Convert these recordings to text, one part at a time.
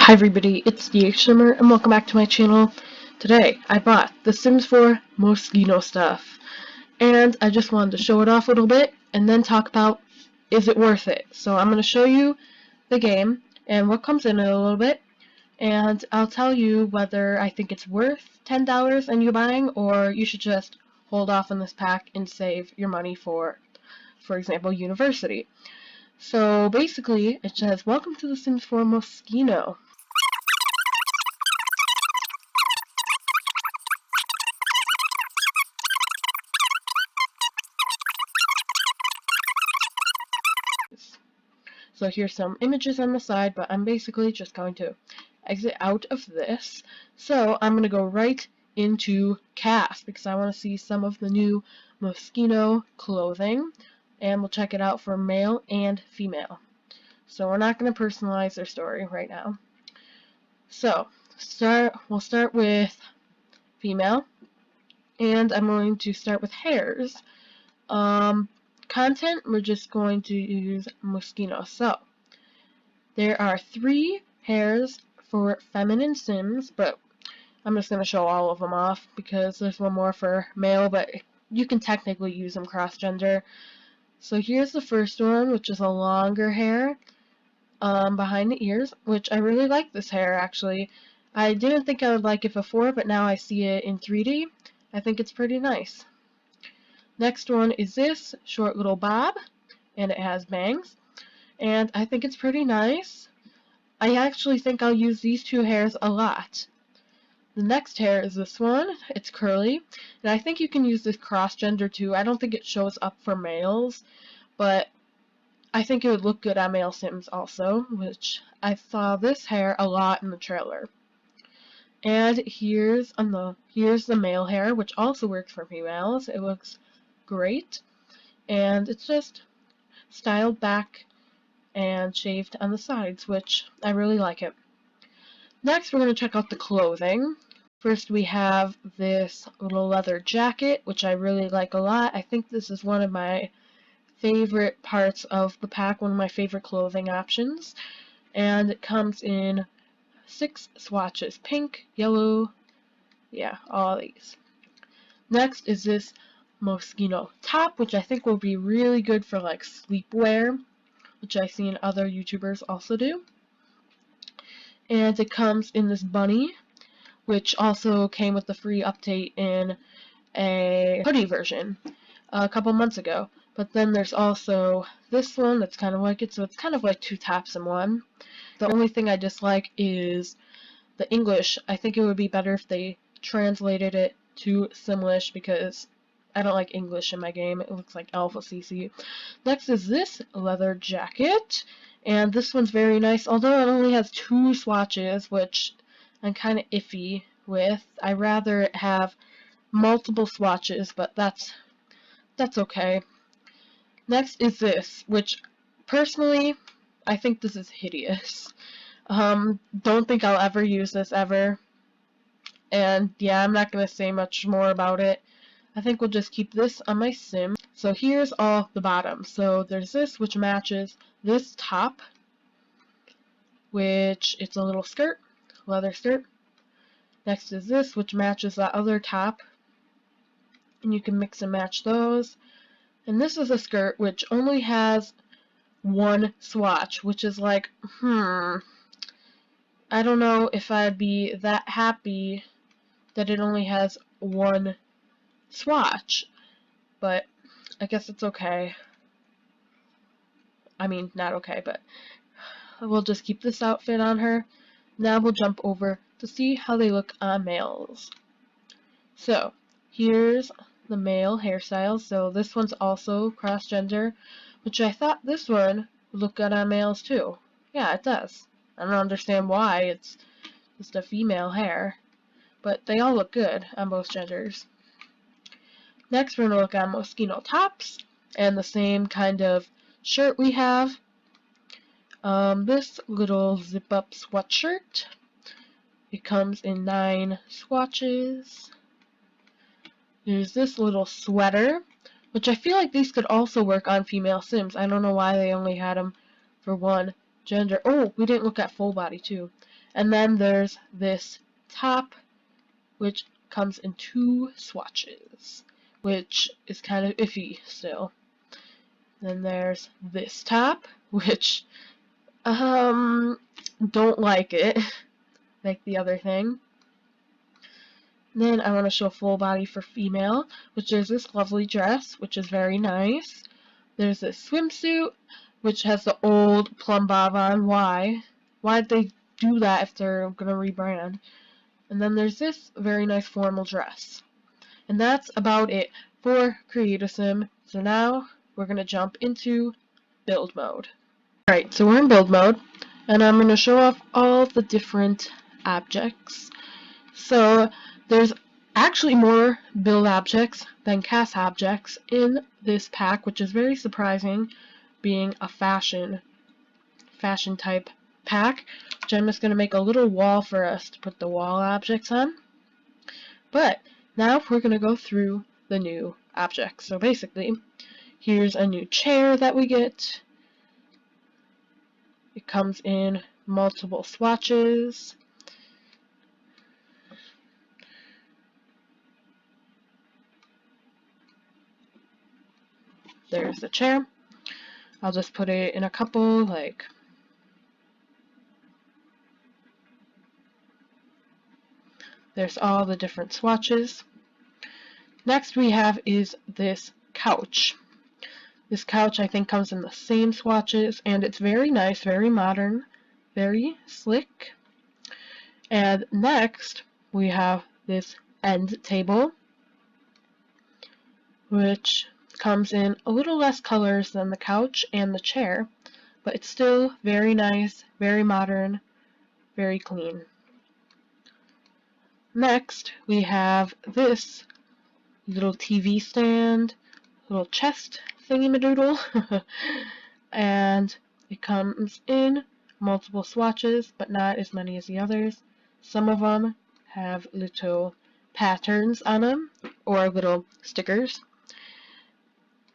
Hi everybody, it's DHSimmer and welcome back to my channel. Today I bought the Sims 4 Moschino stuff and I just wanted to show it off a little bit and then talk about is it worth it. So I'm going to show you the game and what comes in it a little bit, and I'll tell you whether I think it's worth $10 and you buying, or you should just hold off on this pack and save your money for example, university. So basically it says, welcome to the Sims 4 Moschino. So here's some images on the side, but I'm basically just going to exit out of this. So I'm going to go right into cast because I want to see some of the new Moschino clothing, and we'll check it out for male and female. So we're not going to personalize their story right now. So we'll start with female, and I'm going to start with hairs. Content, we're just going to use Moschino. So there are 3 hairs for feminine Sims, but I'm just going to show all of them off because there's one more for male, but you can technically use them cross-gender. So here's the first one, which is a longer hair behind the ears, which I really like this hair actually. I didn't think I would like it before, but now I see it in 3D. I think it's pretty nice. Next one is this short little bob, and it has bangs, and I think it's pretty nice. I actually think I'll use these 2 hairs a lot. The next hair is this one. It's curly, and I think you can use this cross-gender too. I don't think it shows up for males, but I think it would look good on male Sims also, which I saw this hair a lot in the trailer. And here's the male hair, which also works for females. It looks great, and it's just styled back and shaved on the sides, which I really like it. Next, we're going to check out the clothing. First, we have this little leather jacket, which I really like a lot. I think this is one of my favorite parts of the pack, one of my favorite clothing options. And it comes in 6 swatches: pink, yellow, yeah, all these. Next is this Moschino top, which I think will be really good for like sleepwear, which I've seen other YouTubers also do. And it comes in this bunny, which also came with the free update in a hoodie version a couple months ago. But then there's also this one that's kind of like it, so it's kind of like 2 tops in one. The only thing I dislike is the English. I think it would be better if they translated it to Simlish because I don't like English in my game. It looks like Alpha CC. Next is this leather jacket, and this one's very nice, although it only has 2 swatches, which I'm kind of iffy with. I'd rather it have multiple swatches, but that's okay. Next is this, which personally I think this is hideous. Don't think I'll ever use this ever. And yeah, I'm not going to say much more about it. I think we'll just keep this on my sim. So here's all the bottoms. So there's this, which matches this top, which it's a little skirt, leather skirt. Next is this, which matches that other top, and you can mix and match those. And this is a skirt which only has 1 swatch, which is like, I don't know if I'd be that happy that it only has 1 swatch, but I guess it's okay. I mean, not okay, but we'll just keep this outfit on her. Now we'll jump over to see how they look on males. So here's the male hairstyle. So this one's also cross-gender, which I thought this one would look good on males too. Yeah, it does. I don't understand why. It's just a female hair, but they all look good on both genders. Next, we're going to look at Moschino tops and the same kind of shirt we have. This little zip-up sweatshirt. It comes in 9 swatches. There's this little sweater, which I feel like these could also work on female Sims. I don't know why they only had them for 1 gender. Oh, we didn't look at full body too. And then there's this top, which comes in 2 swatches, which is kind of iffy still. Then there's this top, which, don't like it, like the other thing. Then I want to show full body for female, which is this lovely dress, which is very nice. There's this swimsuit, which has the old plumb bob on. Why? Why did they do that if they're going to rebrand? And then there's this very nice formal dress. And that's about it for CreateASim. So now we're going to jump into build mode. Alright, so we're in build mode, and I'm going to show off all the different objects. So there's actually more build objects than cast objects in this pack, which is very surprising, being a fashion type pack, which I'm just going to make a little wall for us to put the wall objects on. But now we're going to go through the new objects. So basically, here's a new chair that we get. It comes in multiple swatches. There's the chair. I'll just put it in a couple, like, there's all the different swatches. Next we have is this couch. This couch I think comes in the same swatches, and it's very nice, very modern, very slick. And next we have this end table, which comes in a little less colors than the couch and the chair, but it's still very nice, very modern, very clean. Next, we have this little TV stand, little chest thingy-madoodle, and it comes in multiple swatches, but not as many as the others. Some of them have little patterns on them, or little stickers.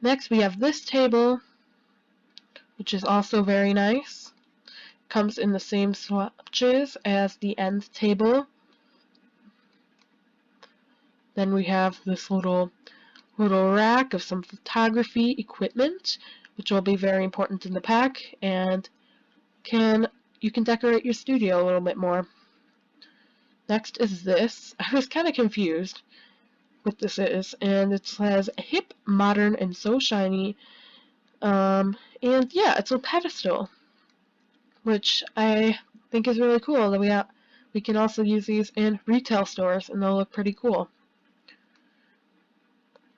Next, we have this table, which is also very nice. Comes in the same swatches as the end table. Then we have this little rack of some photography equipment, which will be very important in the pack, and you can decorate your studio a little bit more. Next is this. I was kind of confused what this is, and it says hip, modern, and so shiny. And yeah, it's a pedestal, which I think is really cool. That we can also use these in retail stores, and they'll look pretty cool.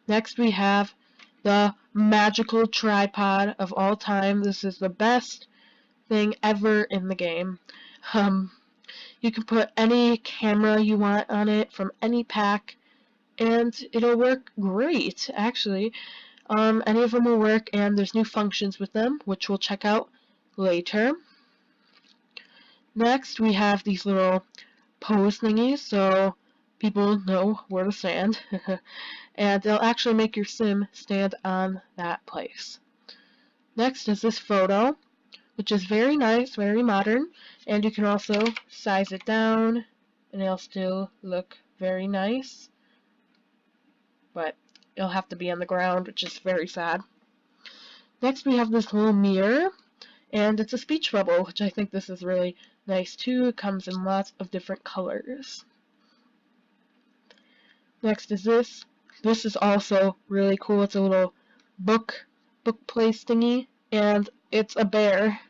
Next we have the magical tripod of all time. This is the best thing ever in the game. You can put any camera you want on it from any pack, and it'll work great, actually. Any of them will work, and there's new functions with them, which we'll check out later. Next, we have these little pose thingies, so people know where to stand. And they'll actually make your sim stand on that place. Next is this photo, which is very nice, very modern, and you can also size it down, and it'll still look very nice. But it'll have to be on the ground, which is very sad. Next we have this little mirror, and it's a speech bubble, which I think this is really nice too. It comes in lots of different colors. Next is this. This is also really cool. It's a little book place thingy, and it's a bear,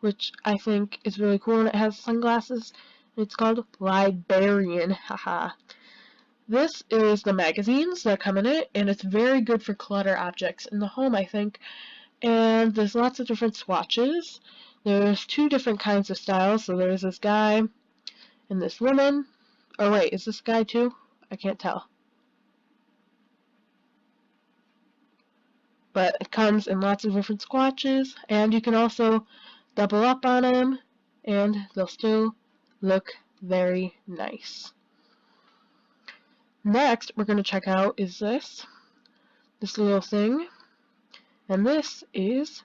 which I think is really cool, and it has sunglasses. It's called Librarian, haha. This is the magazines that come in it, and it's very good for clutter objects in the home, I think. And there's lots of different swatches. There's 2 different kinds of styles, so there's this guy and this woman. Oh wait, is this guy too? I can't tell. But it comes in lots of different swatches, and you can also double up on them, and they'll still look very nice. Next, we're going to check out is this little thing, and this is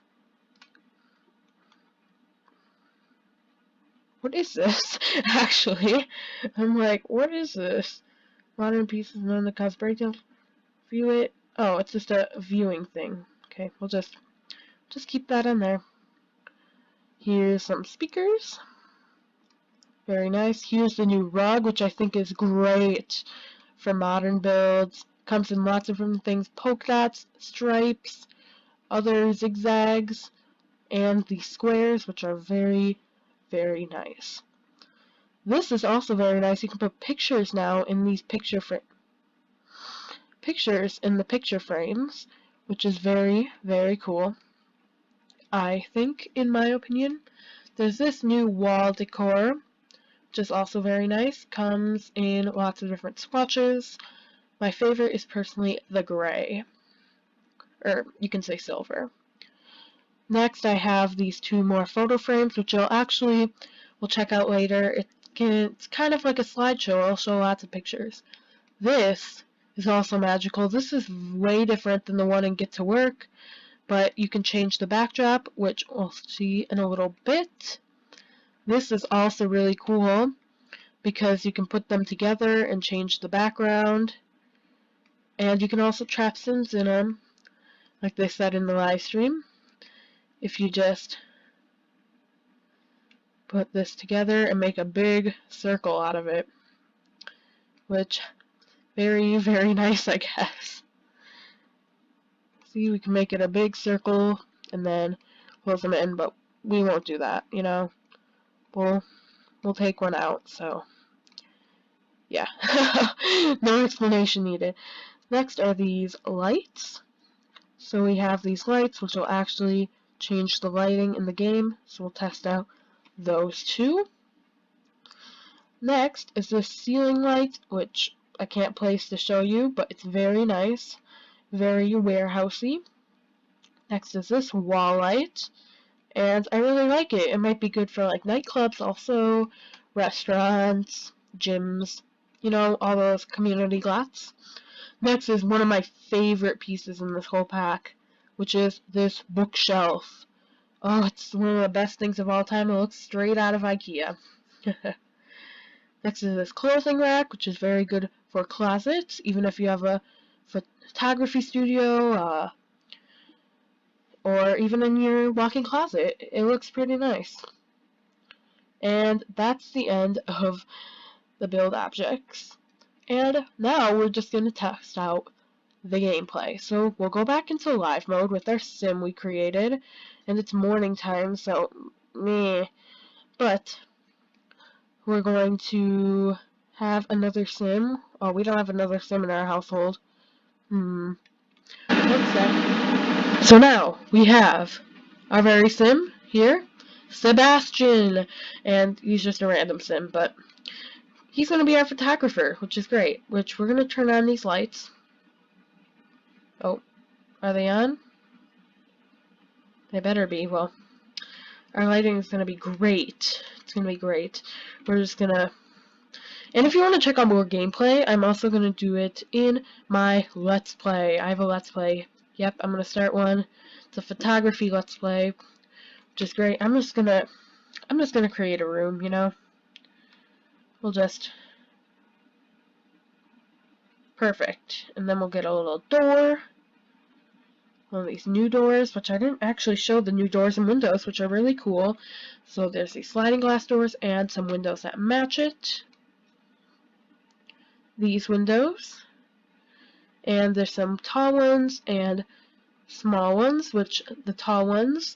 What is this? Actually, I'm like, what is this? Modern pieces known to cause breakdown. View it. Oh, it's just a viewing thing. Okay, we'll just keep that in there. Here's some speakers. Very nice. Here's the new rug, which I think is great for modern builds. Comes in lots of different things. Polka dots, stripes, other zigzags, and the squares, which are very, very nice. This is also very nice. You can put pictures now in these pictures in the picture frames, which is very, very cool. I think, in my opinion. There's this new wall decor, which is also very nice. Comes in lots of different swatches. My favorite is personally the gray, or you can say silver. Next, I have these two more photo frames, which we'll check out later. It's kind of like a slideshow. I'll show lots of pictures. This is also magical. This is way different than the one in Get to Work, but you can change the backdrop, which we'll see in a little bit. This is also really cool because you can put them together and change the background, and you can also trap Sims in them, like they said in the live stream. If you just put this together and make a big circle out of it, which very, very nice, I guess. See, we can make it a big circle and then close them in, but we won't do that, you know. We'll take one out, so yeah. No explanation needed. Next are these lights. So we have these lights, which will actually change the lighting in the game, so we'll test out those two. Next is this ceiling light, which I can't place to show you, but it's very nice, very warehousey. Next is this wall light, and I really like it. It might be good for like nightclubs, also restaurants, gyms, you know, all those community lots. Next is one of my favorite pieces in this whole pack, which is this bookshelf. Oh, it's one of the best things of all time. It looks straight out of IKEA. Next is this clothing rack, which is very good for closets, even if you have a photography studio, or even in your walk-in closet. It looks pretty nice. And that's the end of the build objects. And now we're just going to test out the gameplay. So we'll go back into live mode with our sim we created, and it's morning time, so meh. But we're going to have another sim. Oh, we don't have another sim in our household. One sec. So now we have our very sim here, Sebastian, and he's just a random sim, but he's going to be our photographer, which is great. Which we're going to turn on these lights. Oh, are they on? They better be. Well, our lighting is going to be great. It's going to be great. We're just going to... And if you want to check out more gameplay, I'm also going to do it in my Let's Play. I have a Let's Play. Yep, I'm going to start one. It's a photography Let's Play, which is great. I'm just going to create a room, you know? We'll just... Perfect. And then we'll get a little door. One of these new doors, which I didn't actually show the new doors and windows, which are really cool. So there's these sliding glass doors and some windows that match it. These windows. And there's some tall ones and small ones, which the tall ones,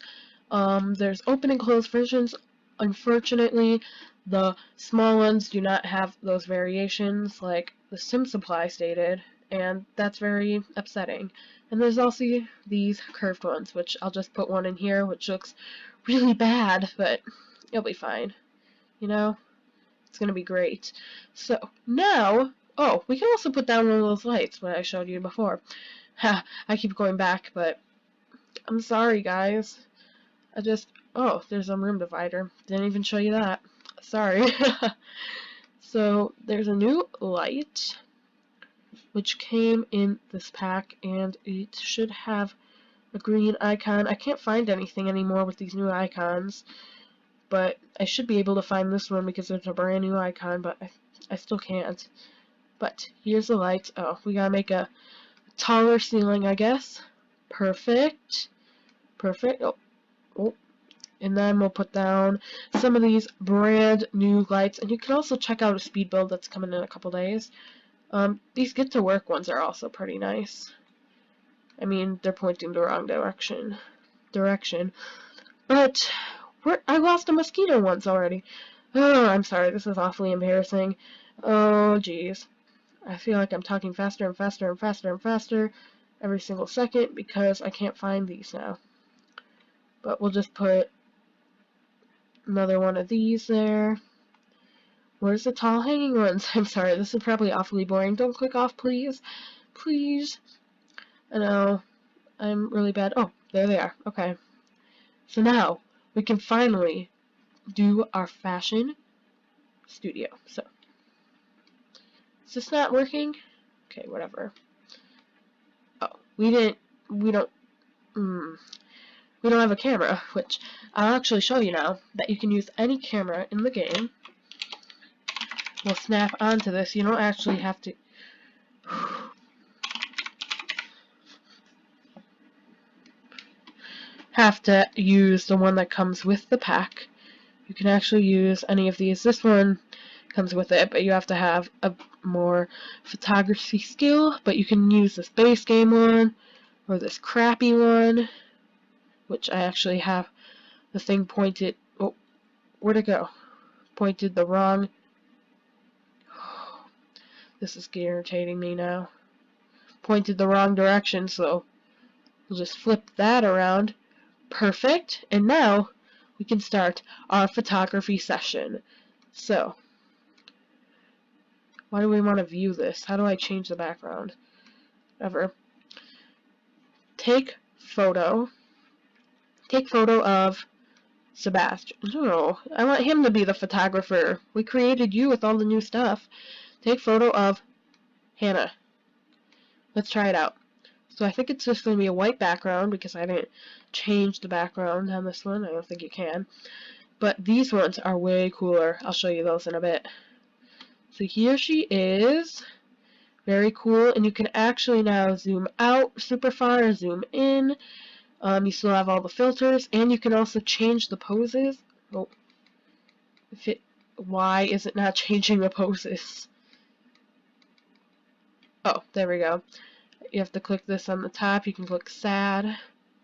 there's open and closed versions. Unfortunately, the small ones do not have those variations like the Sim Supply stated, and that's very upsetting. And there's also these curved ones, which I'll just put one in here, which looks really bad, but it'll be fine. You know? It's gonna be great. So, now, oh, we can also put down one of those lights, what I showed you before. Ha, I keep going back, but I'm sorry, guys. Oh, there's a room divider. Didn't even show you that. Sorry. So, there's a new light, which came in this pack, and it should have a green icon. I can't find anything anymore with these new icons, but I should be able to find this one because it's a brand new icon, but I still can't. But here's the lights. Oh, we gotta make a taller ceiling, I guess. Perfect. Perfect. Oh, oh. And then we'll put down some of these brand new lights. And you can also check out a speed build that's coming in a couple days. These get to work ones are also pretty nice. I mean, they're pointing the wrong direction. But I lost a Moschino once already. Oh, I'm sorry. This is awfully embarrassing. Oh, jeez. I feel like I'm talking faster and faster and faster and faster every single second because I can't find these now. But we'll just put another one of these there. Where's the tall hanging ones? I'm sorry, this is probably awfully boring. Don't click off, please. Please. I know. I'm really bad. Oh, there they are. Okay. So now, we can finally do our fashion studio. So, is this not working? Okay, whatever. Oh, we don't have a camera, which I'll actually show you now, that you can use any camera in the game. We'll snap onto this. You don't actually have to use the one that comes with the pack. You can actually use any of these. This one comes with it, but you have to have a more photography skill. But you can use this base game one, or this crappy one, which I actually have the thing pointed. Oh, where'd it go? Pointed the wrong. This is irritating me now. Pointed the wrong direction, so we'll just flip that around. Perfect. And now we can start our photography session. So, why do we want to view this? How do I change the background? Whatever. Take photo of Sebastian. No, I want him to be the photographer. We created you with all the new stuff. Take photo of Hannah. Let's try it out. So I think it's just going to be a white background because I didn't change the background on this one. I don't think you can. But these ones are way cooler. I'll show you those in a bit. So here she is. Very cool. And you can actually now zoom out super far, zoom in. You still have all the filters. And you can also change the poses. Oh, why is it not changing the poses? Oh, there we go. You have to click this on the top. You can click sad.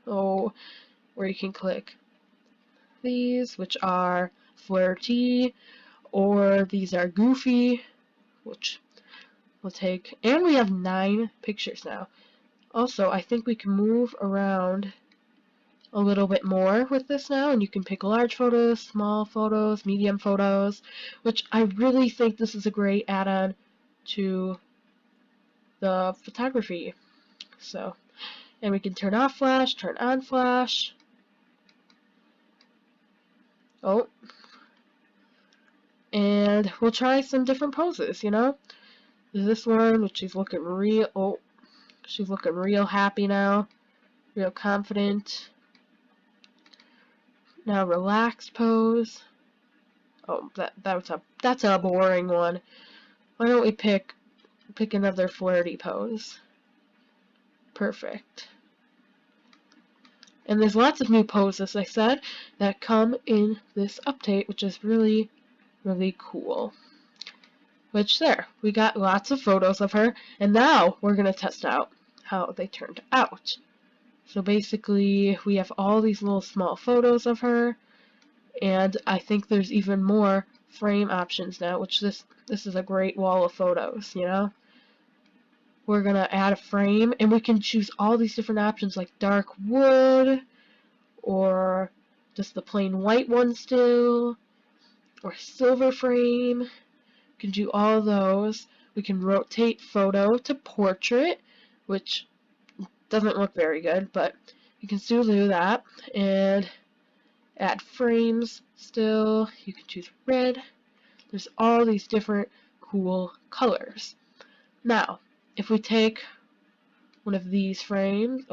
Oh, or you can click these, which are flirty, or these are goofy, which we'll take. And we have 9 pictures now. Also, I think we can move around a little bit more with this now, and you can pick large photos, small photos, medium photos, which I really think this is a great add-on to the photography. So, and we can turn off flash, turn on flash. Oh, and we'll try some different poses, you know? This one, which she's looking real, oh, she's looking real happy now, real confident. Now relaxed pose. Oh, that's a boring one. Why don't we pick another flirty pose? Perfect. And there's lots of new poses, like I said, that come in this update, which is really, really cool. Which there, we got lots of photos of her, and now we're going to test out how they turned out. So basically, we have all these little small photos of her, and I think there's even more frame options now, which this is a great wall of photos, you know? We're going to add a frame, and we can choose all these different options, like dark wood, or just the plain white one still, or silver frame. We can do all those. We can rotate photo to portrait, which doesn't look very good, but you can still do that. And add frames still. You can choose red. There's all these different cool colors. Now, if we take one of these frames,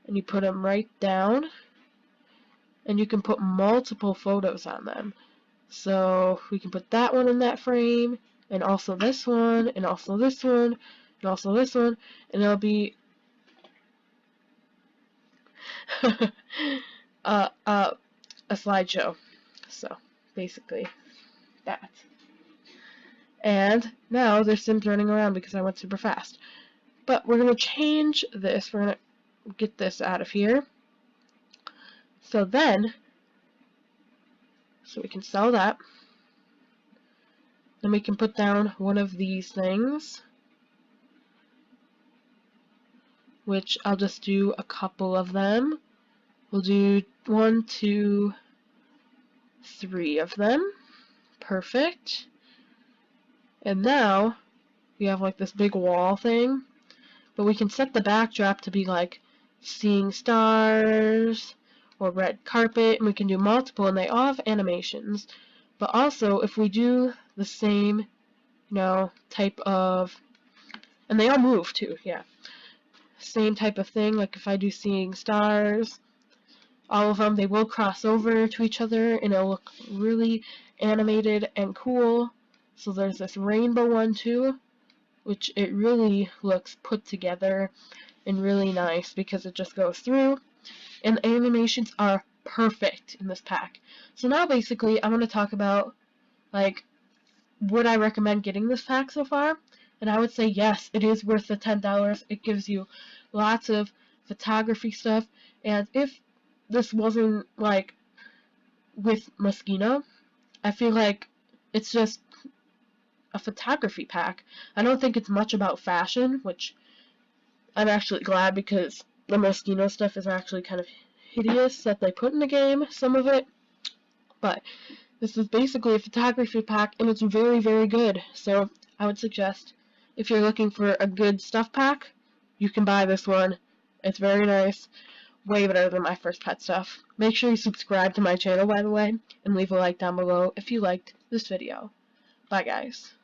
and you put them right down, and you can put multiple photos on them. So we can put that one in that frame, and also this one, and also this one, and also this one, and it'll be a slideshow. So basically that. And now there's Sims running around because I went super fast. But we're going to change this. We're going to get this out of here. So we can sell that. Then we can put down one of these things, which I'll just do a couple of them. We'll do 1, 2, 3 of them. Perfect. And now we have like this big wall thing, but we can set the backdrop to be like seeing stars or red carpet, and we can do multiple, and they all have animations. But also, if we do the same, type of, and they all move too, yeah, same type of thing, like if I do seeing stars, all of them, they will cross over to each other, and it'll look really animated and cool. So there's this rainbow one too, which it really looks put together and really nice because it just goes through, and the animations are perfect in this pack. So now basically I'm going to talk about, like, would I recommend getting this pack so far? And I would say yes, it is worth the $10. It gives you lots of photography stuff, and if this wasn't like with Moschino, I feel like it's just a photography pack. I don't think it's much about fashion, which I'm actually glad, because the Moschino stuff is actually kind of hideous that they put in the game, some of it. But this is basically a photography pack, and it's very, very good. So I would suggest, if you're looking for a good stuff pack, you can buy this one. It's very nice. Way better than my first pet stuff. Make sure you subscribe to my channel, by the way, and leave a like down below if you liked this video. Bye, guys.